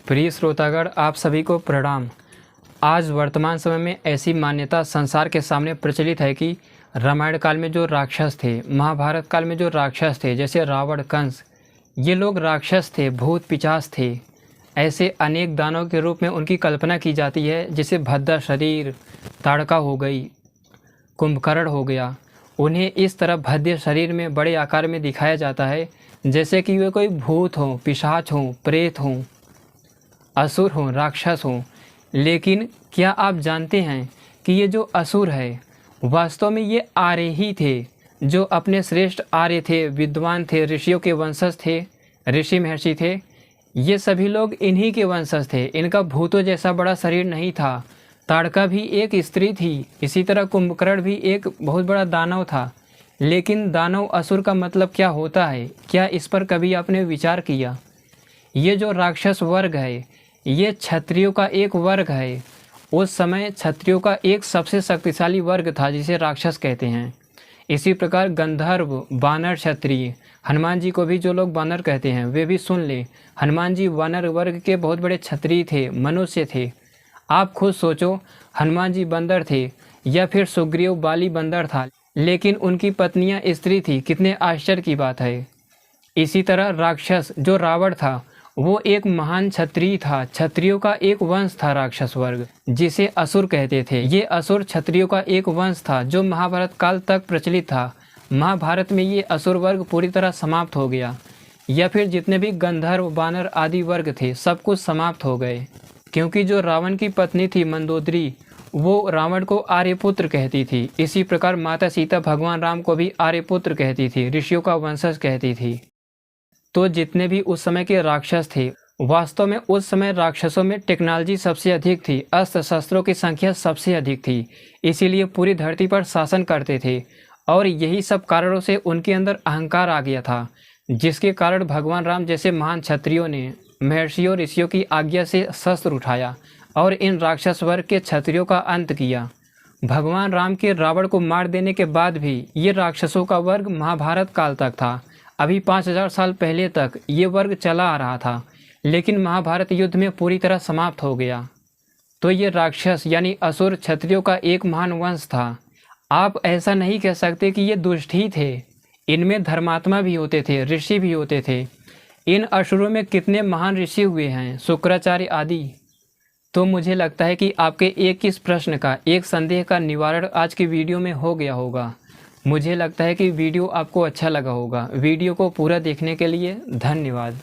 प्रिय श्रोतागण, आप सभी को प्रणाम। आज वर्तमान समय में ऐसी मान्यता संसार के सामने प्रचलित है कि रामायण काल में जो राक्षस थे, महाभारत काल में जो राक्षस थे, जैसे रावण, कंस, ये लोग राक्षस थे, भूत पिशाच थे। ऐसे अनेक दानव के रूप में उनकी कल्पना की जाती है, जैसे भद्दा शरीर, ताड़का हो गई, कुंभकर्ण हो गया। उन्हें इस तरह भद्दे शरीर में बड़े आकार में दिखाया जाता है जैसे कि वे कोई भूत हों, पिशाच हों, प्रेत हों, असुर हों, राक्षस हों। लेकिन क्या आप जानते हैं कि ये जो असुर है वास्तव में ये आर्य ही थे, जो अपने श्रेष्ठ आर्य थे, विद्वान थे, ऋषियों के वंशज थे, ऋषि महर्षि थे। ये सभी लोग इन्हीं के वंशज थे। इनका भूतों जैसा बड़ा शरीर नहीं था। ताड़का भी एक स्त्री थी, इसी तरह कुंभकर्ण भी एक बहुत बड़ा दानव था। लेकिन दानव असुर का मतलब क्या होता है, क्या इस पर कभी आपने विचार किया? ये जो राक्षस वर्ग है, ये क्षत्रियों का एक वर्ग है। उस समय क्षत्रियों का एक सबसे शक्तिशाली वर्ग था जिसे राक्षस कहते हैं। इसी प्रकार गंधर्व, वानर, क्षत्रिय, हनुमान जी को भी जो लोग वानर कहते हैं वे भी सुन ले, हनुमान जी वानर वर्ग के बहुत बड़े क्षत्रिय थे, मनुष्य थे। आप खुद सोचो, हनुमान जी बंदर थे या फिर सुग्रीव बाली बंदर था, लेकिन उनकी पत्नियां स्त्री थी। कितने आश्चर्य की बात है। इसी तरह राक्षस जो रावण था वो एक महान क्षत्रिय था। क्षत्रियों का एक वंश था राक्षस वर्ग, जिसे असुर कहते थे। ये असुर क्षत्रियों का एक वंश था जो महाभारत काल तक प्रचलित था। महाभारत में ये असुर वर्ग पूरी तरह समाप्त हो गया, या फिर जितने भी गंधर्व, वानर आदि वर्ग थे सब कुछ समाप्त हो गए, क्योंकि जो रावण की पत्नी थी मंदोदरी, वो रावण को आर्यपुत्र कहती थी। इसी प्रकार माता सीता भगवान राम को भी आर्यपुत्र कहती थी, ऋषियों का वंशज कहती थी। तो जितने भी उस समय के राक्षस थे, वास्तव में उस समय राक्षसों में टेक्नोलॉजी सबसे अधिक थी, अस्त्र शस्त्रों की संख्या सबसे अधिक थी, इसीलिए पूरी धरती पर शासन करते थे। और यही सब कारणों से उनके अंदर अहंकार आ गया था, जिसके कारण भगवान राम जैसे महान क्षत्रियों ने महर्षियों, ऋषियों की आज्ञा से शस्त्र उठाया और इन राक्षस वर्ग के क्षत्रियों का अंत किया। भगवान राम के रावण को मार देने के बाद भी ये राक्षसों का वर्ग महाभारत काल तक था। अभी 5000 साल पहले तक ये वर्ग चला आ रहा था, लेकिन महाभारत युद्ध में पूरी तरह समाप्त हो गया। तो ये राक्षस यानी असुर क्षत्रियों का एक महान वंश था। आप ऐसा नहीं कह सकते कि ये दुष्ट ही थे। इनमें धर्मात्मा भी होते थे, ऋषि भी होते थे। इन असुरों में कितने महान ऋषि हुए हैं, शुक्राचार्य आदि। तो मुझे लगता है कि आपके एक इस प्रश्न का, एक संदेह का निवारण आज की वीडियो में हो गया होगा। मुझे लगता है कि वीडियो आपको अच्छा लगा होगा। वीडियो को पूरा देखने के लिए धन्यवाद।